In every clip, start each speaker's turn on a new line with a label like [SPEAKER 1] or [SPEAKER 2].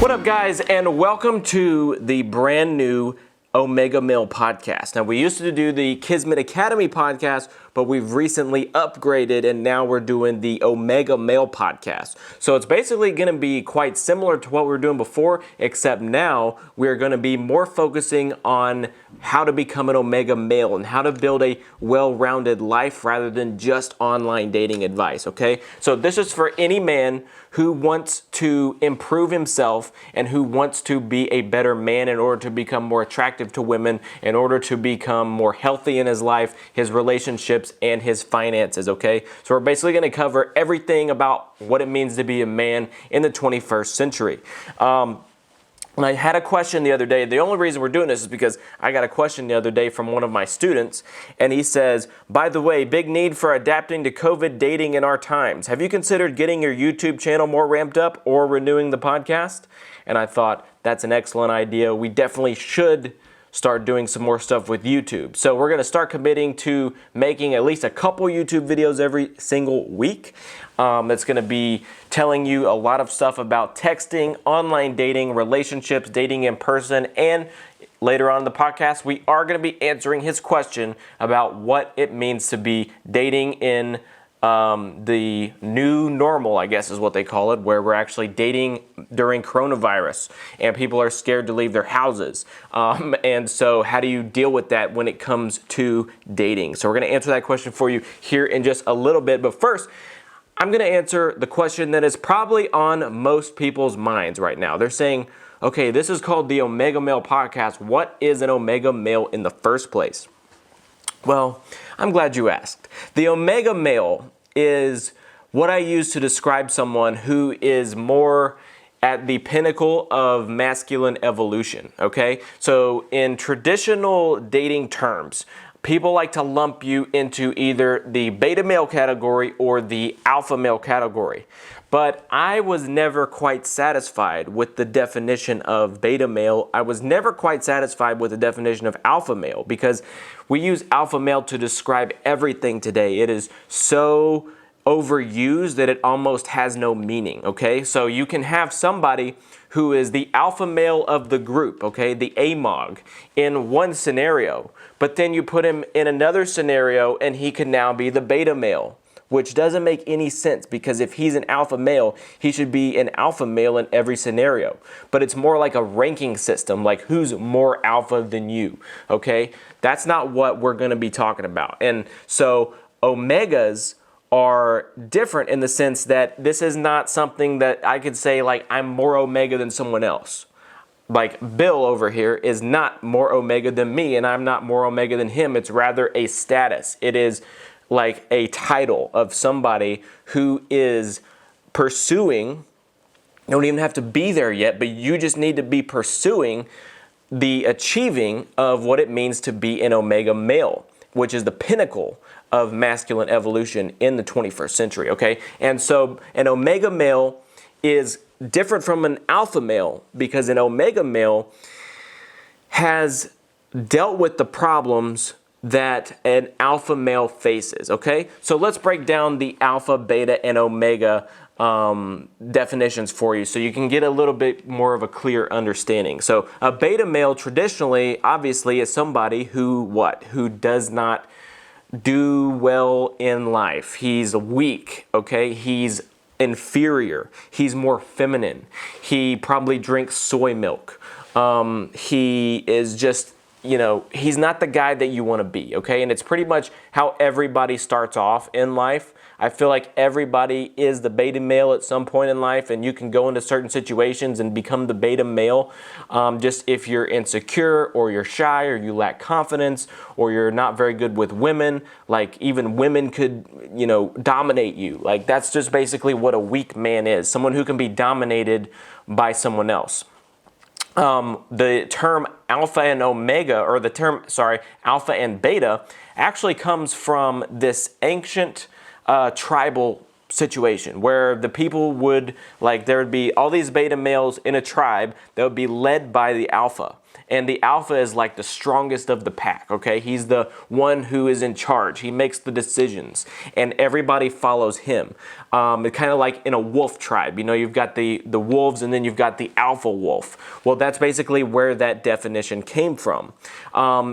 [SPEAKER 1] What up, guys, and welcome to the brand new Omega Male podcast. Now, we used to do the Kismet Academy podcast, but we've recently upgraded and now we're doing the Omega Male podcast. So it's basically going to be quite similar to what we were doing before, except now we're going to be more focusing on how to become an Omega Male and how to build a well-rounded life rather than just online dating advice, okay? So this is for any man who wants to improve himself and who wants to be a better man in order to become more attractive to women, in order to become more healthy in his life, his relationships, and his finances, okay? So we're basically gonna cover everything about what it means to be a man in the 21st century. And I had a question the other day. The only reason we're doing this is because I got a question the other day from one of my students, and he says, by the way, big need for adapting to COVID dating in our times. Have you considered getting your YouTube channel more ramped up or renewing the podcast? And I thought, that's an excellent idea. We definitely should start doing some more stuff with YouTube. So we're gonna start committing to making at least a couple YouTube videos every single week. That's gonna be telling you a lot of stuff about texting, online dating, relationships, dating in person, and later on in the podcast, we are gonna be answering his question about what it means to be dating in the new normal, I guess is what they call it, where we're actually dating during coronavirus and people are scared to leave their houses. And so how do you deal with that when it comes to dating? So we're going to answer that question for you here in just a little bit. But first, I'm going to answer the question that is probably on most people's minds right now. They're saying, okay, this is called the Omega Male podcast. What is an Omega Male in the first place? Well, I'm glad you asked. The Omega Male is what I use to describe someone who is more at the pinnacle of masculine evolution, okay? So in traditional dating terms, people like to lump you into either the beta male category or the alpha male category. But I was never quite satisfied with the definition of beta male. I was never quite satisfied with the definition of alpha male because we use alpha male to describe everything today. It is so overused that it almost has no meaning, okay? So you can have somebody who is the alpha male of the group, okay, the AMOG, in one scenario, but then you put him in another scenario and he can now be the beta male, which doesn't make any sense because if he's an alpha male, he should be an alpha male in every scenario. But it's more like a ranking system, like who's more alpha than you, okay? That's not what we're gonna be talking about. And so omegas are different in the sense that this is not something that I could say like I'm more omega than someone else. Like Bill over here is not more omega than me and I'm not more omega than him. It's rather a status. It is like a title of somebody who is pursuing, you don't even have to be there yet, but you just need to be pursuing the achieving of what it means to be an Omega Male, which is the pinnacle of masculine evolution in the 21st century, okay? And so an Omega Male is different from an Alpha Male because an Omega Male has dealt with the problems that an alpha male faces, okay? So let's break down the alpha, beta, and omega definitions for you so you can get a little bit more of a clear understanding. So a beta male traditionally, obviously, is somebody who what? Who does not do well in life. He's weak, okay? He's inferior. He's more feminine. He probably drinks soy milk. He is just, you know, he's not the guy that you want to be, okay? And it's pretty much how everybody starts off in life. I feel like everybody is the beta male at some point in life, and you can go into certain situations and become the beta male just if you're insecure or you're shy or you lack confidence or you're not very good with women. Like even women could, you know, dominate you. Like that's just basically what a weak man is, someone who can be dominated by someone else. The term alpha and omega, or the term, alpha and beta actually comes from this ancient tribal situation where the people would, like, there would be all these beta males in a tribe that would be led by the alpha. And the alpha is like the strongest of the pack, okay? He's the one who is in charge. He makes the decisions, and everybody follows him. It's kind of like in a wolf tribe. You know, you've got the wolves, and then you've got the alpha wolf. Well, that's basically where that definition came from.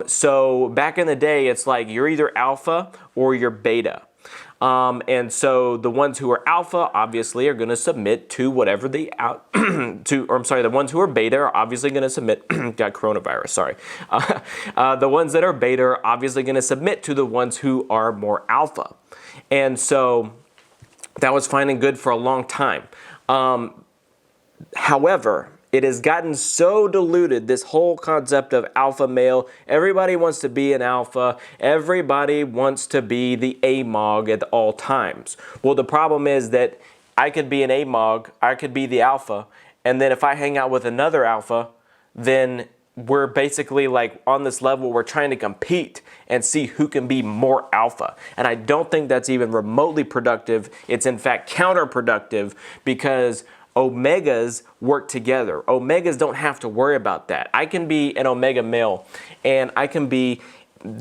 [SPEAKER 1] So back in the day, it's like you're either alpha or you're beta. And so the ones who are alpha obviously are going to submit to whatever the the ones who are beta are obviously going to submit. Got coronavirus, sorry. The ones that are beta are obviously going to submit to the ones who are more alpha. And so that was fine and good for a long time. However, it has gotten so diluted, this whole concept of alpha male. Everybody wants to be an alpha. Everybody wants to be the AMOG at all times. Well, the problem is that I could be an AMOG, I could be the alpha, and then if I hang out with another alpha, then we're basically like on this level, we're trying to compete and see who can be more alpha. And I don't think that's even remotely productive. It's in fact counterproductive, because omegas work together. Omegas don't have to worry about that. I can be an omega male and I can be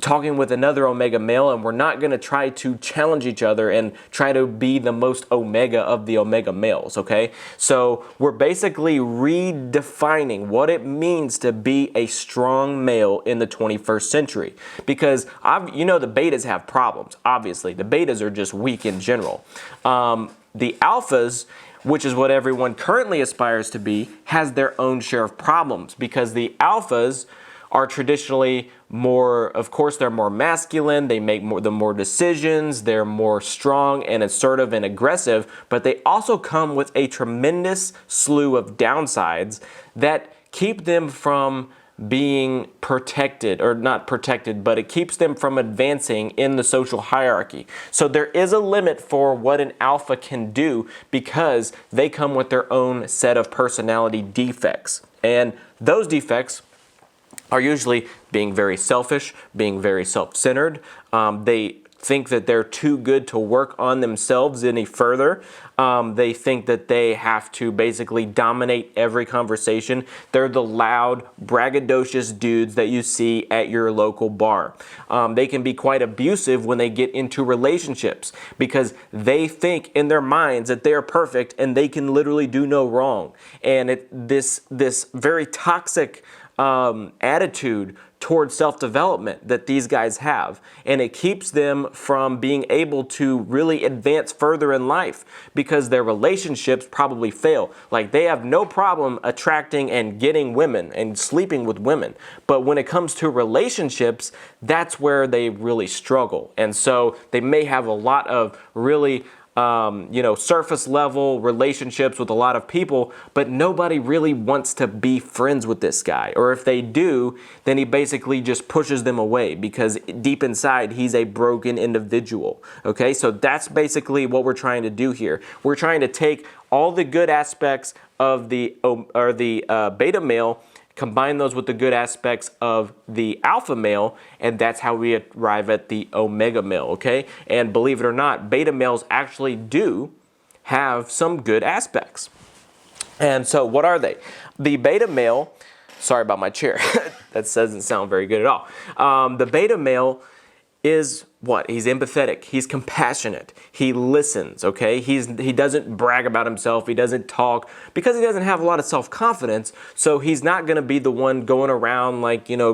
[SPEAKER 1] talking with another omega male, and we're not going to try to challenge each other and try to be the most omega of the omega males, okay? So we're basically redefining what it means to be a strong male in the 21st century, because you know the betas have problems. Obviously, the betas are just weak in general. The alphas, which is what everyone currently aspires to be, has their own share of problems, because the alphas are traditionally more, of course, they're more masculine, they make more decisions, they're more strong and assertive and aggressive, but they also come with a tremendous slew of downsides that keep them from being protected, or not protected, but it keeps them from advancing in the social hierarchy. So there is a limit for what an alpha can do, because they come with their own set of personality defects. And those defects are usually being very selfish, being very self-centered. They think that they're too good to work on themselves any further. They think that they have to basically dominate every conversation. They're the loud, braggadocious dudes that you see at your local bar. They can be quite abusive when they get into relationships, because they think in their minds that they are perfect and they can literally do no wrong. And this very toxic attitude towards self-development that these guys have, and it keeps them from being able to really advance further in life, because their relationships probably fail. Like, they have no problem attracting and getting women and sleeping with women, but when it comes to relationships, that's where they really struggle. And so they may have a lot of really surface level relationships with a lot of people, but nobody really wants to be friends with this guy. Or if they do, then he basically just pushes them away, because deep inside, he's a broken individual. Okay, so that's basically what we're trying to do here. We're trying to take all the good aspects of the beta male, combine those with the good aspects of the alpha male, and that's how we arrive at the omega male, okay? And believe it or not, beta males actually do have some good aspects. And so what are they? The beta male, sorry about my chair, that doesn't sound very good at all. The beta male is what? He's empathetic. He's compassionate. He listens, okay? He doesn't brag about himself. He doesn't talk, because he doesn't have a lot of self-confidence, so he's not going to be the one going around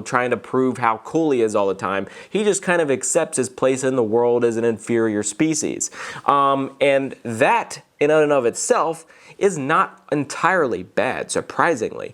[SPEAKER 1] trying to prove how cool he is all the time. He just kind of accepts his place in the world as an inferior species. And that, in and of itself, is not entirely bad, surprisingly.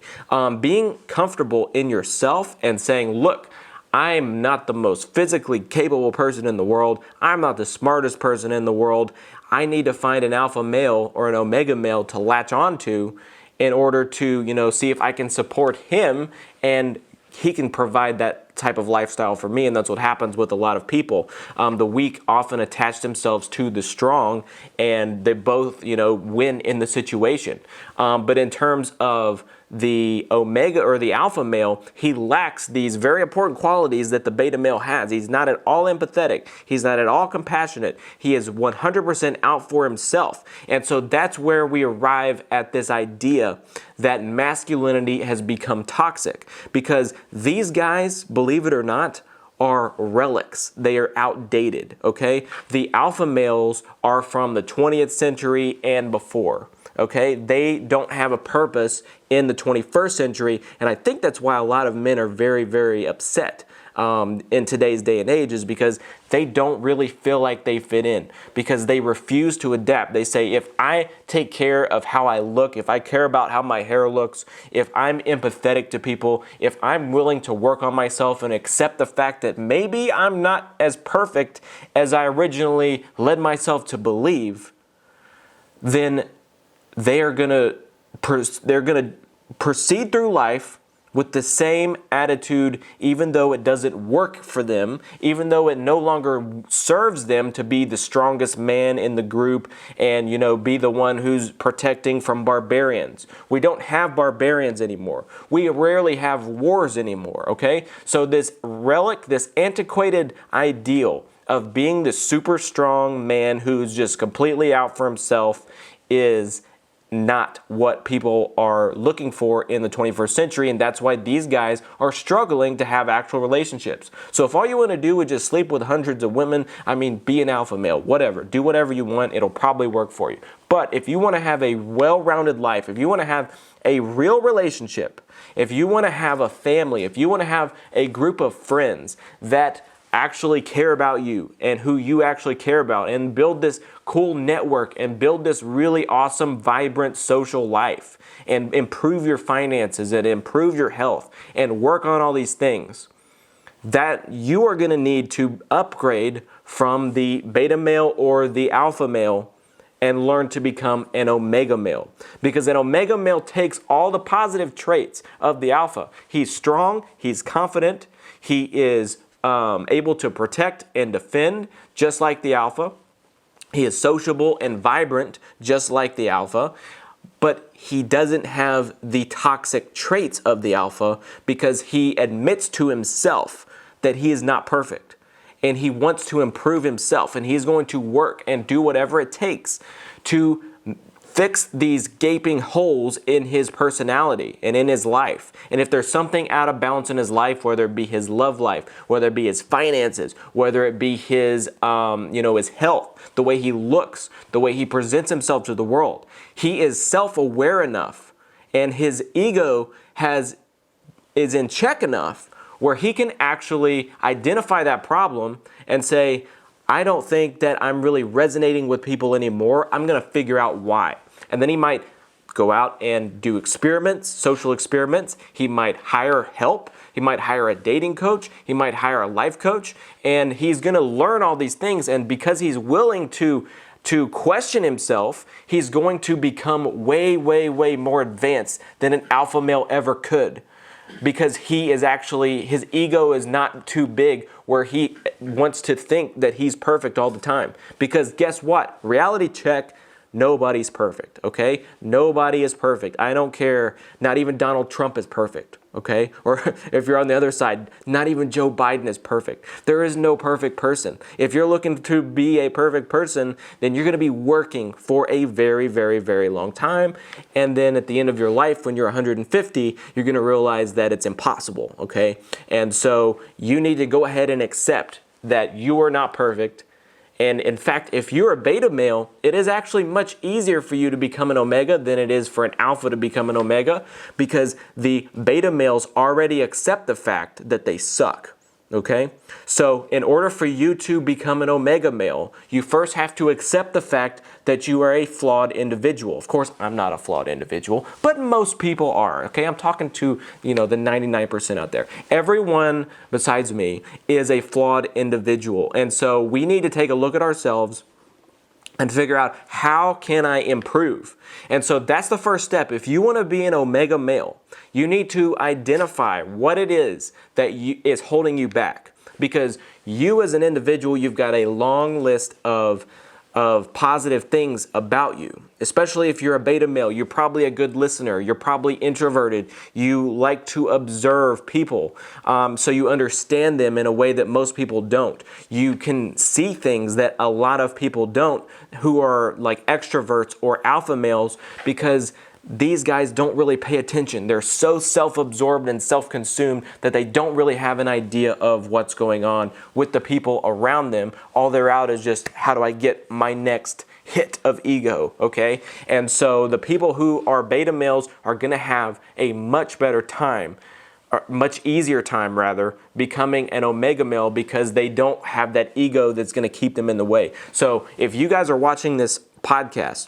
[SPEAKER 1] Being comfortable in yourself and saying, look, I'm not the most physically capable person in the world. I'm not the smartest person in the world. I need to find an alpha male or an omega male to latch onto in order to, see if I can support him and he can provide that type of lifestyle for me, and that's what happens with a lot of people. The weak often attach themselves to the strong, and they both, win in the situation. But in terms of the omega or the alpha male, he lacks these very important qualities that the beta male has. He's not at all empathetic. He's not at all compassionate. He is 100% out for himself. And so that's where we arrive at this idea that masculinity has become toxic, because these guys, believe it or not, are relics. They are outdated, okay? The alpha males are from the 20th century and before. Okay, they don't have a purpose in the 21st century, and I think that's why a lot of men are very, very upset in today's day and age, is because they don't really feel like they fit in, because they refuse to adapt. They say, if I take care of how I look, if I care about how my hair looks, if I'm empathetic to people, if I'm willing to work on myself and accept the fact that maybe I'm not as perfect as I originally led myself to believe, then they're gonna proceed through life with the same attitude, even though it doesn't work for them, even though it no longer serves them to be the strongest man in the group and, be the one who's protecting from barbarians. We don't have barbarians anymore. We rarely have wars anymore, okay? So this relic, this antiquated ideal of being the super strong man who's just completely out for himself is not what people are looking for in the 21st century, and that's why these guys are struggling to have actual relationships. So if all you want to do is just sleep with hundreds of women, be an alpha male, whatever, do whatever you want, it'll probably work for you. But if you want to have a well-rounded life, if you want to have a real relationship, if you want to have a family, if you want to have a group of friends that actually care about you and who you actually care about, and build this cool network and build this really awesome, vibrant social life, and improve your finances and improve your health and work on all these things, that you are going to need to upgrade from the beta male or the alpha male and learn to become an omega male. Because an omega male takes all the positive traits of the alpha. He's strong, he's confident, he is able to protect and defend, just like the alpha. He is sociable and vibrant, just like the alpha. But he doesn't have the toxic traits of the alpha, because he admits to himself that he is not perfect. And he wants to improve himself. And he's going to work and do whatever it takes to fix these gaping holes in his personality and in his life. And if there's something out of balance in his life, whether it be his love life, whether it be his finances, whether it be his, his health, the way he looks, the way he presents himself to the world, he is self-aware enough, and his ego is in check enough where he can actually identify that problem and say, I don't think that I'm really resonating with people anymore. I'm going to figure out why. And then he might go out and do experiments, social experiments. He might hire help. He might hire a dating coach. He might hire a life coach. And he's going to learn all these things. And because he's willing to question himself, he's going to become way, way, way more advanced than an alpha male ever could. Because his ego is not too big where he wants to think that he's perfect all the time. Because guess what? Reality check, nobody's perfect, okay? Nobody is perfect. I don't care. Not even Donald Trump is perfect, okay? Or if you're on the other side, not even Joe Biden is perfect. There is no perfect person. If you're looking to be a perfect person, then you're going to be working for a very, very, very long time. And then at the end of your life, when you're 150, you're going to realize that it's impossible, okay? And so you need to go ahead and accept that you are not perfect. And in fact, if you're a beta male, it is actually much easier for you to become an omega than it is for an alpha to become an omega, because the beta males already accept the fact that they suck. Okay? So in order for you to become an omega male, you first have to accept the fact that you are a flawed individual. Of course, I'm not a flawed individual, but most people are. Okay? I'm talking to, the 99% out there. Everyone besides me is a flawed individual. And so we need to take a look at ourselves and figure out how can I improve. And so that's the first step. If you want to be an omega male, you need to identify what it is that is holding you back. Because you as an individual, you've got a long list of positive things about you. Especially if you're a beta male, you're probably a good listener. You're probably introverted. You like to observe people, so you understand them in a way that most people don't. You can see things that a lot of people don't, who are like extroverts or alpha males, because these guys don't really pay attention. They're so self-absorbed and self-consumed that they don't really have an idea of what's going on with the people around them. All they're out is just, how do I get my next hit of ego, okay? And so the people who are beta males are gonna have a much better time, or much easier time rather, becoming an omega male, because they don't have that ego that's gonna keep them in the way. So if you guys are watching this podcast,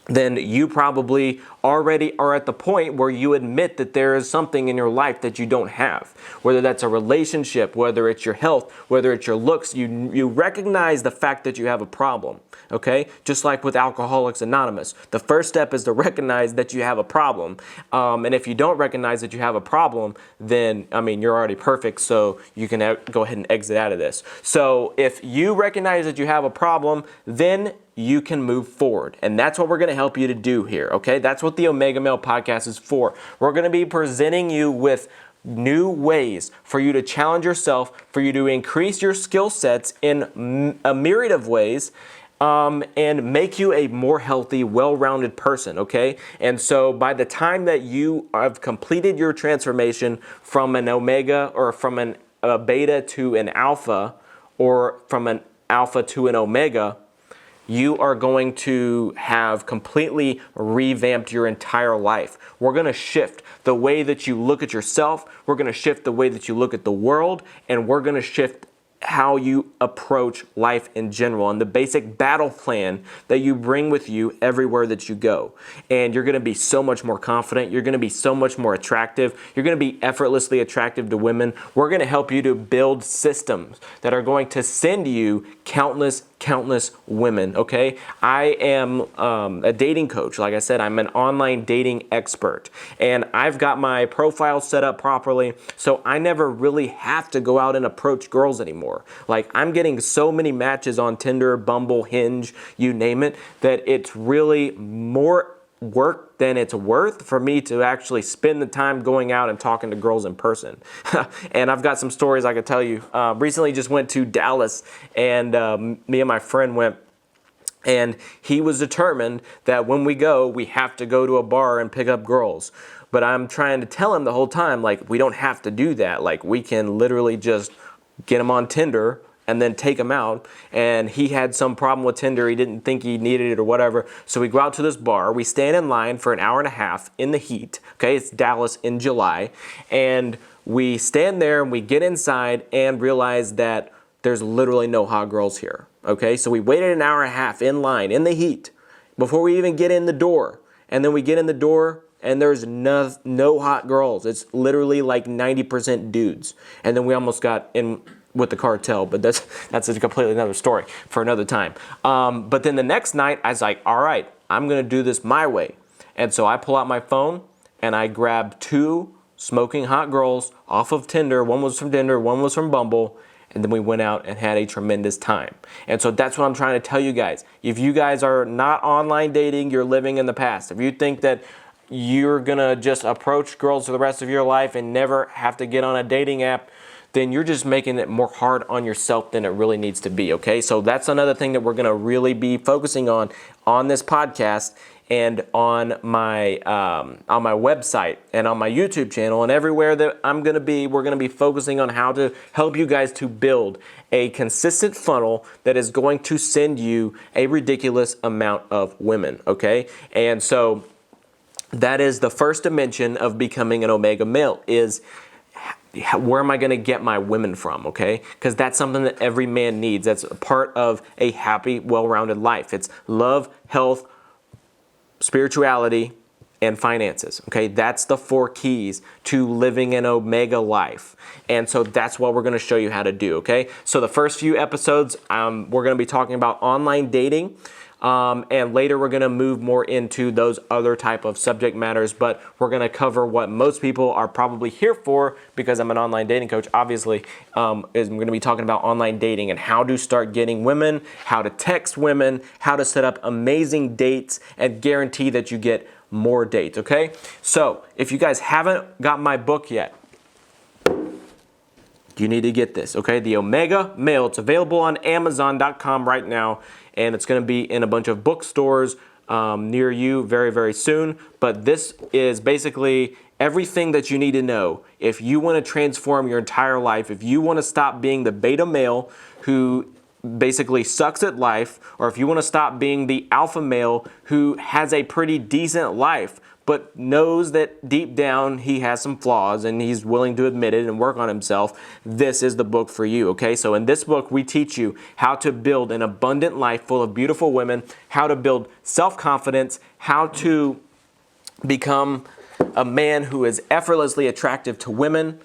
[SPEAKER 1] then you probably already are at the point where you admit that there is something in your life that you don't have. Whether that's a relationship, whether it's your health, whether it's your looks, you recognize the fact that you have a problem, okay? Just like with Alcoholics Anonymous. The first step is to recognize that you have a problem. And if you don't recognize that you have a problem, then, I mean, you're already perfect, so you can go ahead and exit out of this. So if you recognize that you have a problem, then you can move forward. And that's what we're going to help you to do here, okay? That's what the Omega Male Podcast is for. We're going to be presenting you with new ways for you to challenge yourself, for you to increase your skill sets in a myriad of ways, and make you a more healthy, well-rounded person, okay? And so by the time that you have completed your transformation from an omega, or from a beta to an alpha, or from an alpha to an omega, you are going to have completely revamped your entire life. We're going to shift the way that you look at yourself. We're going to shift the way that you look at the world. And we're going to shift how you approach life in general, and the basic battle plan that you bring with you everywhere that you go. And you're going to be so much more confident. You're going to be so much more attractive. You're going to be effortlessly attractive to women. We're going to help you to build systems that are going to send you countless women, okay? I am a dating coach. Like I said, I'm an online dating expert, and I've got my profile set up properly, so I never really have to go out and approach girls anymore. Like, I'm getting so many matches on Tinder, Bumble, Hinge, you name it, that it's really more work than it's worth for me to actually spend the time going out and talking to girls in person. And I've got some stories I could tell you. Recently just went to Dallas, and me and my friend went, and he was determined that when we go, we have to go to a bar and pick up girls. But I'm trying to tell him the whole time, like, we don't have to do that. Like, we can literally just get them on Tinder and then take them out. And he had some problem with Tinder. He didn't think he needed it or whatever. So we go out to this bar. We stand in line for an hour and a half in the heat. Okay, it's Dallas in July. And we stand there and we get inside and realize that there's literally no hot girls here. Okay, so we waited an hour and a half in line in the heat before we even get in the door. And then we get in the door and there's no hot girls. It's literally like 90% dudes. And then we almost got in with the cartel, but that's a completely another story for another time. But then the next night, I was like, all right, I'm going to do this my way. And so I pull out my phone and I grab 2 smoking hot girls off of Tinder. One was from Tinder, one was from Bumble. And then we went out and had a tremendous time. And so that's what I'm trying to tell you guys. If you guys are not online dating, you're living in the past. If you think that you're going to just approach girls for the rest of your life and never have to get on a dating app, then you're just making it more hard on yourself than it really needs to be, okay? So that's another thing that we're going to really be focusing on this podcast, and on my website and on my YouTube channel and everywhere that we're going to be focusing on how to help you guys to build a consistent funnel that is going to send you a ridiculous amount of women, okay? And so that is the first dimension of becoming an omega male, is where am I going to get my women from, okay? Because that's something that every man needs. That's a part of a happy, well-rounded life. It's love, health, spirituality, and finances. Okay, that's the 4 keys to living an Omega life. And so that's what we're going to show you how to do. Okay, so the first few episodes, we're going to be talking about online dating. And later we're going to move more into those other type of subject matters, but we're going to cover what most people are probably here for, because I'm an online dating coach, obviously, is I'm going to be talking about online dating and how to start getting women, how to text women, how to set up amazing dates and guarantee that you get more dates. Okay, so if you guys haven't got my book yet, you need to get this. Okay, the Omega Male. It's available on Amazon.com right now, and it's going to be in a bunch of bookstores near you very, very soon. But this is basically everything that you need to know if you want to transform your entire life, if you want to stop being the beta male who basically sucks at life, or if you want to stop being the alpha male who has a pretty decent life but knows that deep down he has some flaws and he's willing to admit it and work on himself, this is the book for you, okay? So in this book, we teach you how to build an abundant life full of beautiful women, how to build self-confidence, how to become a man who is effortlessly attractive to women,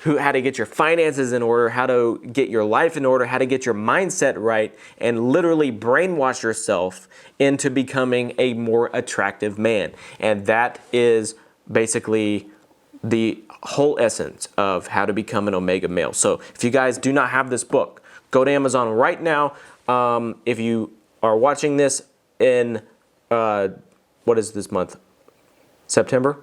[SPEAKER 1] how to get your finances in order, how to get your life in order, how to get your mindset right, and literally brainwash yourself into becoming a more attractive man. And that is basically the whole essence of how to become an Omega male. So if you guys do not have this book, go to Amazon right now. If you are watching this in, what is this month? September?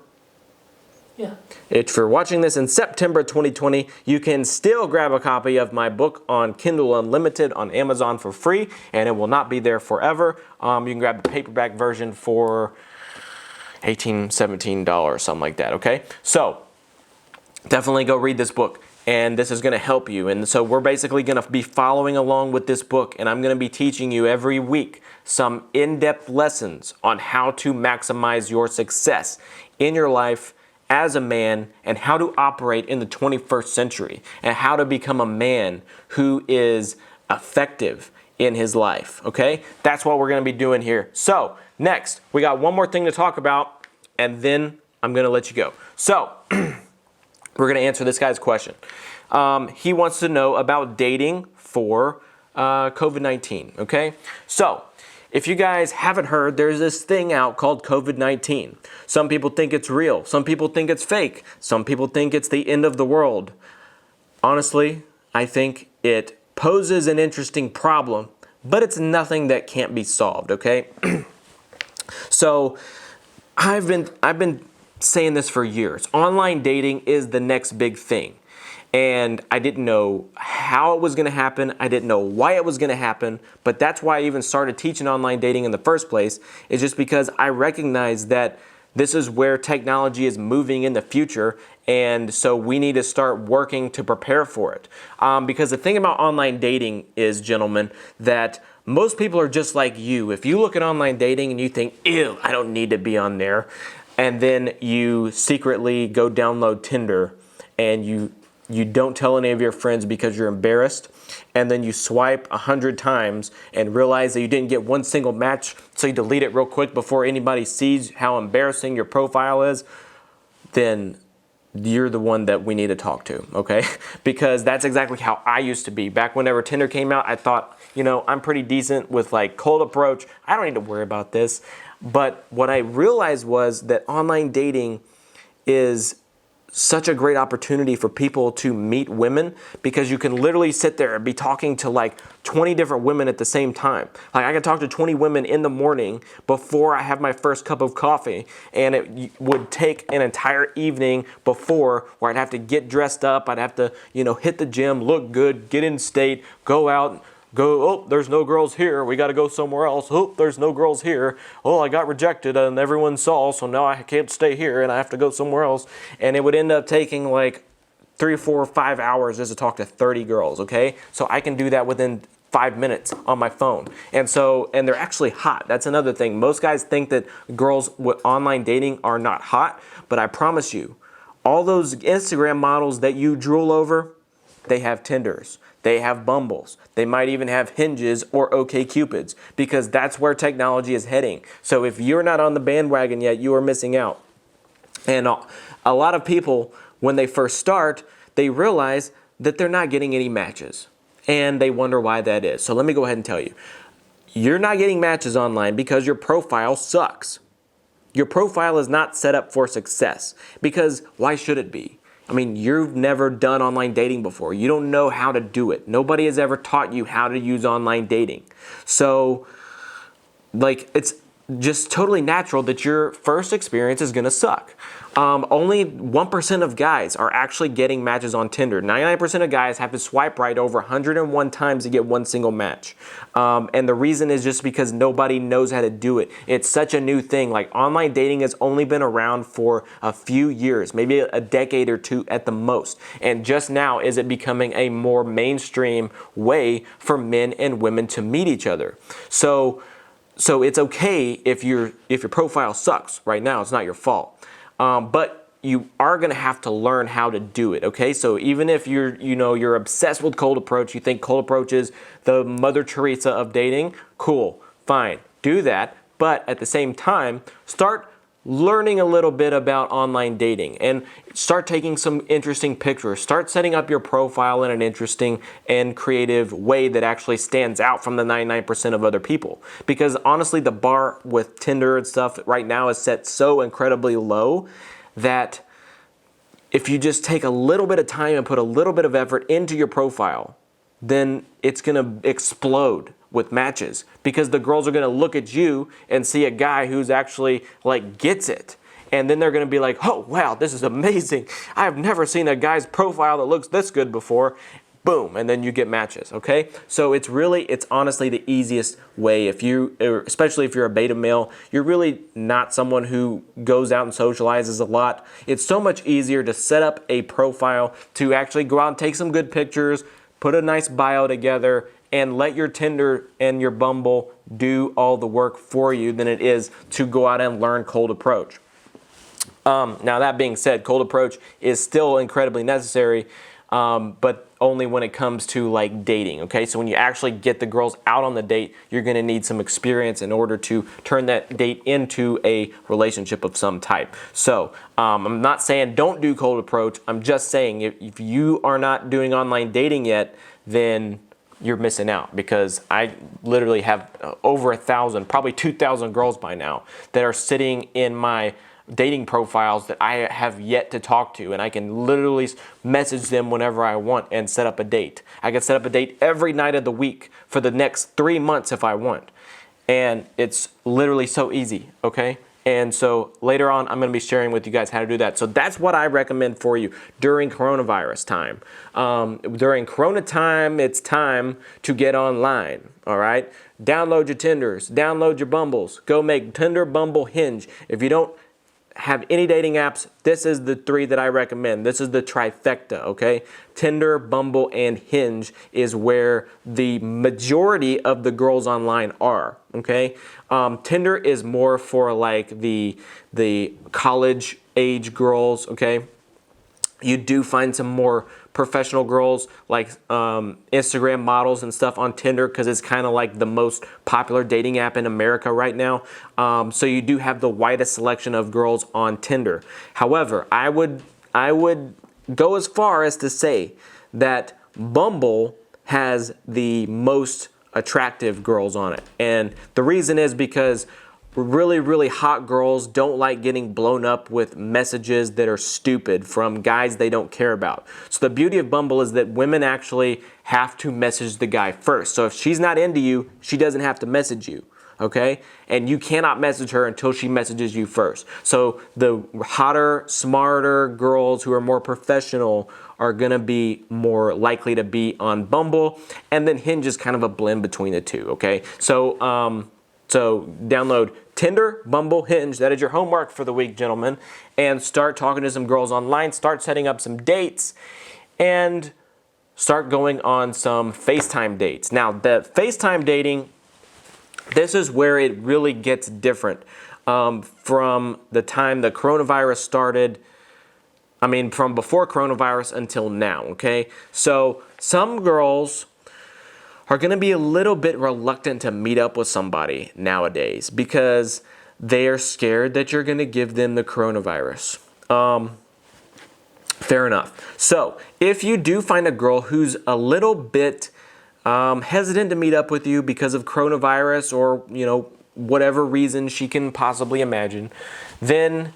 [SPEAKER 2] Yeah.
[SPEAKER 1] If you're watching this in September 2020, you can still grab a copy of my book on Kindle Unlimited on Amazon for free, and it will not be there forever. You can grab the paperback version for $18, $17, something like that, okay? So definitely go read this book, and this is going to help you. And so we're basically going to be following along with this book, and I'm going to be teaching you every week some in-depth lessons on how to maximize your success in your life as a man, and how to operate in the 21st century, and how to become a man who is effective in his life, okay? That's what we're gonna be doing here. So next, we got one more thing to talk about, and then I'm gonna let you go. So we're gonna answer this guy's question. He wants to know about dating for COVID-19, okay? So if you guys haven't heard, there's this thing out called COVID-19. Some people think it's real. Some people think it's fake. Some people think it's the end of the world. Honestly, I think it poses an interesting problem, but it's nothing that can't be solved, okay? So I've been saying this for years. Online dating is the next big thing. And I didn't know how it was going to happen. I didn't know why it was going to happen. But that's why I even started teaching online dating in the first place, is just because I recognize that this is where technology is moving in the future. And so we need to start working to prepare for it. Because the thing about online dating is, gentlemen, that most people are just like you. If you look at online dating and you think, ew, I don't need to be on there, and then you secretly go download Tinder and you don't tell any of your friends because you're embarrassed, and then you swipe 100 times and realize that you didn't get one single match, so you delete it real quick before anybody sees how embarrassing your profile is, then you're the one that we need to talk to, okay? Because that's exactly how I used to be. Back whenever Tinder came out, I thought, you know, I'm pretty decent with like cold approach. I don't need to worry about this. But what I realized was that online dating is such a great opportunity for people to meet women, because you can literally sit there and be talking to like 20 different women at the same time. Like I could talk to 20 women in the morning before I have my first cup of coffee, and it would take an entire evening before, where I'd have to get dressed up, I'd have to, you know, hit the gym, look good, get in state, go out, go, oh, there's no girls here, we got to go somewhere else. Oh, there's no girls here. Oh, I got rejected and everyone saw, so now I can't stay here and I have to go somewhere else. And it would end up taking like 3, 4, 5 hours just to talk to 30 girls, okay? So I can do that within 5 minutes on my phone. And they're actually hot. That's another thing. Most guys think that girls with online dating are not hot, but I promise you, all those Instagram models that you drool over, they have Tinders, they have Bumbles, they might even have Hinges or OkCupids, because that's where technology is heading. So if you're not on the bandwagon yet, you are missing out. And a lot of people, when they first start, they realize that they're not getting any matches, and they wonder why that is. So let me go ahead and tell you. You're not getting matches online because your profile sucks. Your profile is not set up for success, because why should it be? I mean, you've never done online dating before. You don't know how to do it. Nobody has ever taught you how to use online dating. So, it's just totally natural that your first experience is going to suck. Only 1% of guys are actually getting matches on Tinder. 99% of guys have to swipe right over 101 times to get one single match. And the reason is just because nobody knows how to do it. It's such a new thing. Like, online dating has only been around for a few years, maybe a decade or two at the most. And just now is it becoming a more mainstream way for men and women to meet each other. So it's okay if your profile sucks right now. It's not your fault. But you are going to have to learn how to do it, okay? So even if you're obsessed with cold approach, you think cold approach is the Mother Teresa of dating, cool, fine, do that. But at the same time, start learning a little bit about online dating and start taking some interesting pictures. Start setting up your profile in an interesting and creative way that actually stands out from the 99% of other people. Because honestly, the bar with Tinder and stuff right now is set so incredibly low that if you just take a little bit of time and put a little bit of effort into your profile, then it's going to explode with matches, because the girls are going to look at you and see a guy who's actually gets it. And then they're going to be like, oh, wow, this is amazing. I've never seen a guy's profile that looks this good before. Boom. And then you get matches. Okay. So it's honestly the easiest way. Especially if you're a beta male, you're really not someone who goes out and socializes a lot. It's so much easier to set up a profile, to actually go out and take some good pictures, put a nice bio together, and let your Tinder and your Bumble do all the work for you than it is to go out and learn cold approach. Now, that being said, cold approach is still incredibly necessary, but only when it comes to dating, okay? So when you actually get the girls out on the date, you're gonna need some experience in order to turn that date into a relationship of some type. So I'm not saying don't do cold approach. I'm just saying if you are not doing online dating yet, then you're missing out, because I literally have over 1,000, probably 2,000 girls by now that are sitting in my dating profiles that I have yet to talk to, and I can literally message them whenever I want and set up a date. I can set up a date every night of the week for the next 3 months if I want. And it's literally so easy, okay? And so later on, I'm going to be sharing with you guys how to do that. So that's what I recommend for you during coronavirus time. During Corona time, it's time to get online, all right? Download your Tinders, download your Bumbles. Go make Tinder, Bumble, Hinge. If you don't have any dating apps, this is the 3 that I recommend. This is the trifecta, okay? Tinder, Bumble, and Hinge is where the majority of the girls online are, okay? Tinder is more for the college age girls, okay? You do find some more professional girls Instagram models and stuff on Tinder, because it's kind of like the most popular dating app in America right now. So you do have the widest selection of girls on Tinder. However, I would go as far as to say that Bumble has the most attractive girls on it. And the reason is because really, really hot girls don't like getting blown up with messages that are stupid from guys they don't care about. So the beauty of Bumble is that women actually have to message the guy first. So if she's not into you, she doesn't have to message you, okay? And you cannot message her until she messages you first. So the hotter, smarter girls who are more professional are gonna be more likely to be on Bumble. And then Hinge is kind of a blend between the two, okay? So download Tinder, Bumble, Hinge. That is your homework for the week, gentlemen. And start talking to some girls online. Start setting up some dates. And start going on some FaceTime dates. Now, the FaceTime dating, this is where it really gets different. From the time the coronavirus started, from before coronavirus until now, okay? So some girls are going to be a little bit reluctant to meet up with somebody nowadays because they are scared that you're going to give them the coronavirus. Fair enough. So if you do find a girl who's a little bit hesitant to meet up with you because of coronavirus or, whatever reason she can possibly imagine, then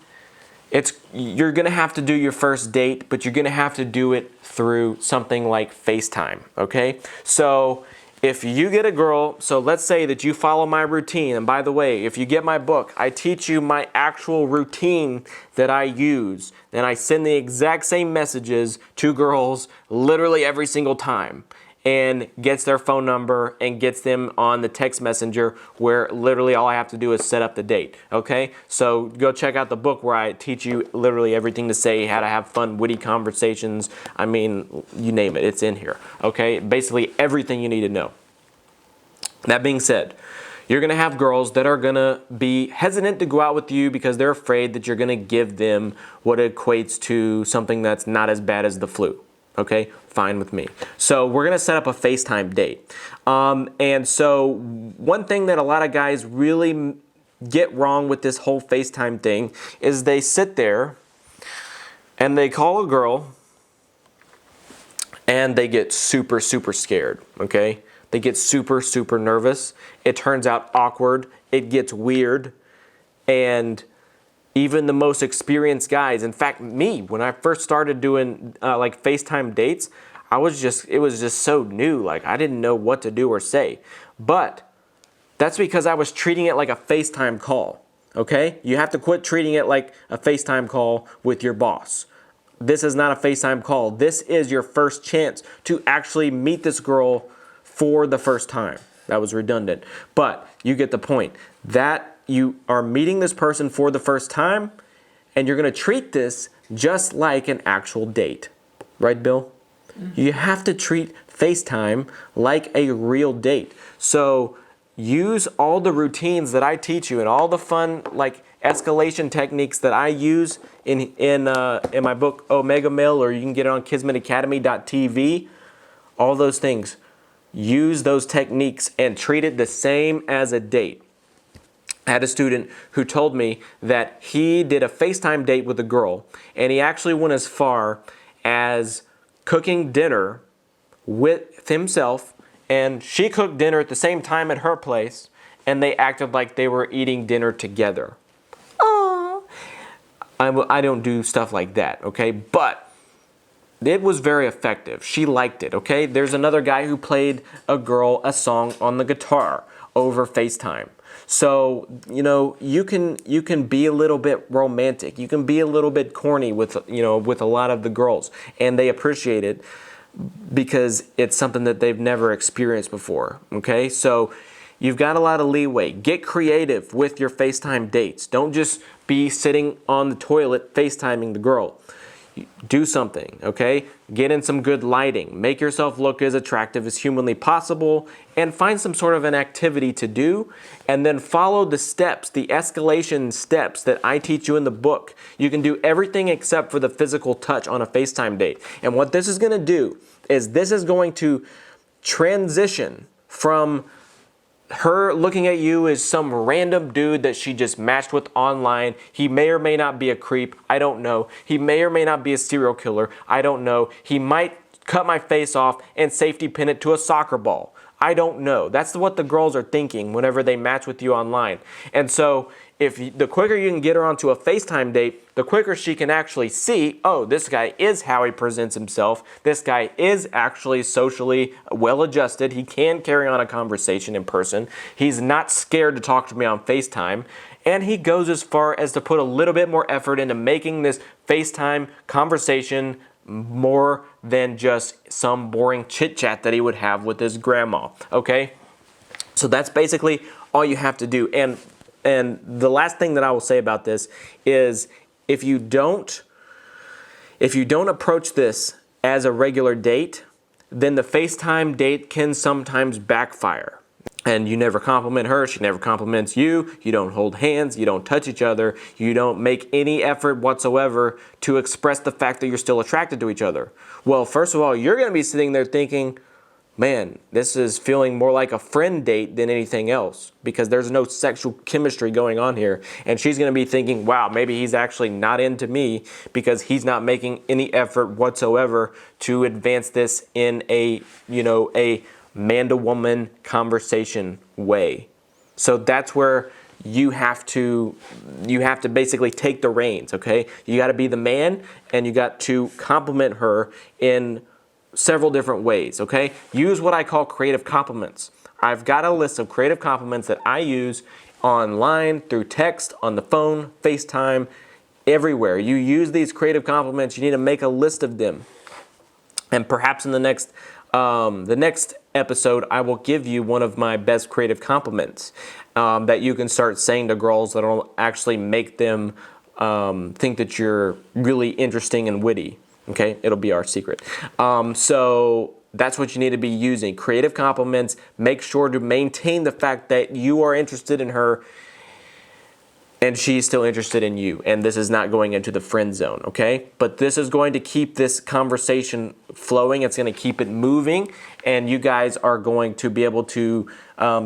[SPEAKER 1] you're going to have to do your first date, but you're going to have to do it through something like FaceTime, okay? So if you get a girl, so let's say that you follow my routine, and by the way, if you get my book, I teach you my actual routine that I use, and I send the exact same messages to girls literally every single time, and gets their phone number and gets them on the text messenger where literally all I have to do is set up the date, okay? So go check out the book where I teach you literally everything to say, how to have fun, witty conversations. You name it, it's in here, okay? Basically everything you need to know. That being said, you're gonna have girls that are gonna be hesitant to go out with you because they're afraid that you're gonna give them what equates to something that's not as bad as the flu. Okay, fine with me. So we're gonna set up a FaceTime date. And so one thing that a lot of guys really get wrong with this whole FaceTime thing is they sit there and they call a girl and they get super, super scared, okay? They get super, super nervous. It turns out awkward. It gets weird. And even the most experienced guys, in fact, me, when I first started doing like FaceTime dates, it was just so new. Like I didn't know what to do or say. But that's because I was treating it like a FaceTime call, okay? You have to quit treating it like a FaceTime call with your boss. This is not a FaceTime call. This is your first chance to actually meet this girl for the first time. That was redundant, but you get the point. That you are meeting this person for the first time, and you're gonna treat this just like an actual date. Right, Bill? Mm-hmm. You have to treat FaceTime like a real date. So use all the routines that I teach you and all the fun like escalation techniques that I use in my book Omega Male, or you can get it on kismetacademy.tv. All those things. Use those techniques and treat it the same as a date. I had a student who told me that he did a FaceTime date with a girl, and he actually went as far as cooking dinner with himself, and she cooked dinner at the same time at her place, and they acted like they were eating dinner together. Oh, I don't do stuff like that, okay? But it was very effective. She liked it, okay? There's another guy who played a girl a song on the guitar over FaceTime. So, you can be a little bit romantic. You can be a little bit corny with a lot of the girls, and they appreciate it because it's something that they've never experienced before, okay? So you've got a lot of leeway. Get creative with your FaceTime dates. Don't just be sitting on the toilet FaceTiming the girl. Do something, okay? Get in some good lighting. Make yourself look as attractive as humanly possible, and find some sort of an activity to do, and then follow the steps, the escalation steps that I teach you in the book. You can do everything except for the physical touch on a FaceTime date. And what this is going to do is this is going to transition from her looking at you as some random dude that she just matched with online. He may or may not be a creep. I don't know. He may or may not be a serial killer. I don't know. He might cut my face off and safety pin it to a soccer ball. I don't know. That's what the girls are thinking whenever they match with you online. And so the quicker you can get her onto a FaceTime date, the quicker she can actually see, oh, this guy is how he presents himself. This guy is actually socially well-adjusted. He can carry on a conversation in person. He's not scared to talk to me on FaceTime. And he goes as far as to put a little bit more effort into making this FaceTime conversation more than just some boring chit-chat that he would have with his grandma, okay? So that's basically all you have to do. And the last thing that I will say about this is if you don't approach this as a regular date, then the FaceTime date can sometimes backfire. and you never compliment her, she never compliments you, you don't hold hands, you don't touch each other, you don't make any effort whatsoever to express the fact that you're still attracted to each other. Well, first of all, you're going to be sitting there thinking, man, this is feeling more like a friend date than anything else, because there's no sexual chemistry going on here. And she's going to be thinking, wow, maybe he's actually not into me because he's not making any effort whatsoever to advance this in a man to woman conversation way. So that's where you have to basically take the reins, okay? You got to be the man, and you got to compliment her in several different ways, okay? Use what I call creative compliments. I've got a list of creative compliments that I use online, through text, on the phone, FaceTime, everywhere. You use these creative compliments. You need to make a list of them. And perhaps in the next episode, I will give you one of my best creative compliments that you can start saying to girls that will actually make them think that you're really interesting and witty. Okay, it'll be our secret. So that's what you need to be using. Creative compliments. Make sure to maintain the fact that you are interested in her and she's still interested in you. And this is not going into the friend zone, okay? But this is going to keep this conversation flowing. It's going to keep it moving. And you guys are going to be able to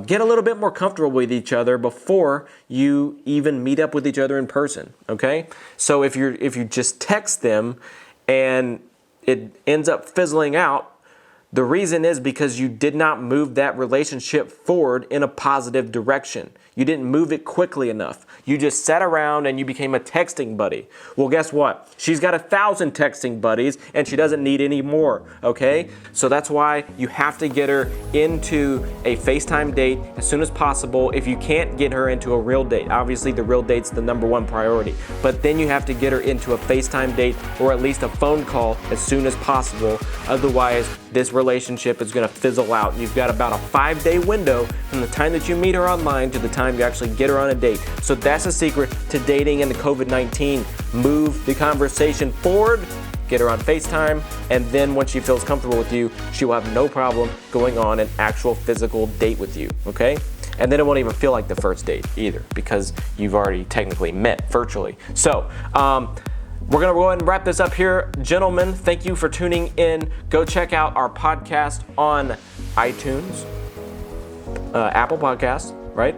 [SPEAKER 1] get a little bit more comfortable with each other before you even meet up with each other in person, okay? So if you just text them and it ends up fizzling out, the reason is because you did not move that relationship forward in a positive direction. You didn't move it quickly enough. You just sat around and you became a texting buddy. Well, guess what? She's got 1,000 texting buddies and she doesn't need any more, okay? So that's why you have to get her into a FaceTime date as soon as possible. If you can't get her into a real date, obviously the real date's the number one priority, but then you have to get her into a FaceTime date or at least a phone call as soon as possible. Otherwise, this relationship is gonna fizzle out. You've got about a 5-day window from the time that you meet her online to the time you actually get her on a date. So that's a secret to dating in the COVID-19. Move the conversation forward, get her on FaceTime, and then once she feels comfortable with you, she will have no problem going on an actual physical date with you, okay? And then it won't even feel like the first date either because you've already technically met virtually. So, we're going to go ahead and wrap this up here. Gentlemen, thank you for tuning in. Go check out our podcast on iTunes, Apple Podcasts, right?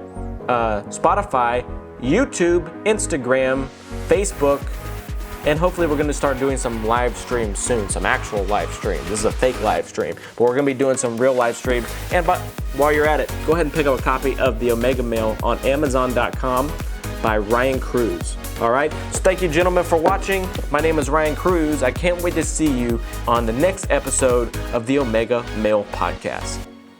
[SPEAKER 1] Spotify, YouTube, Instagram, Facebook, and hopefully we're going to start doing some live streams soon, some actual live streams. This is a fake live stream, but we're going to be doing some real live streams. And while you're at it, go ahead and pick up a copy of The Omega Male on Amazon.com by Ryan Cruz. All right, so thank you, gentlemen, for watching. My name is Ryan Cruz. I can't wait to see you on the next episode of the Omega Male Podcast.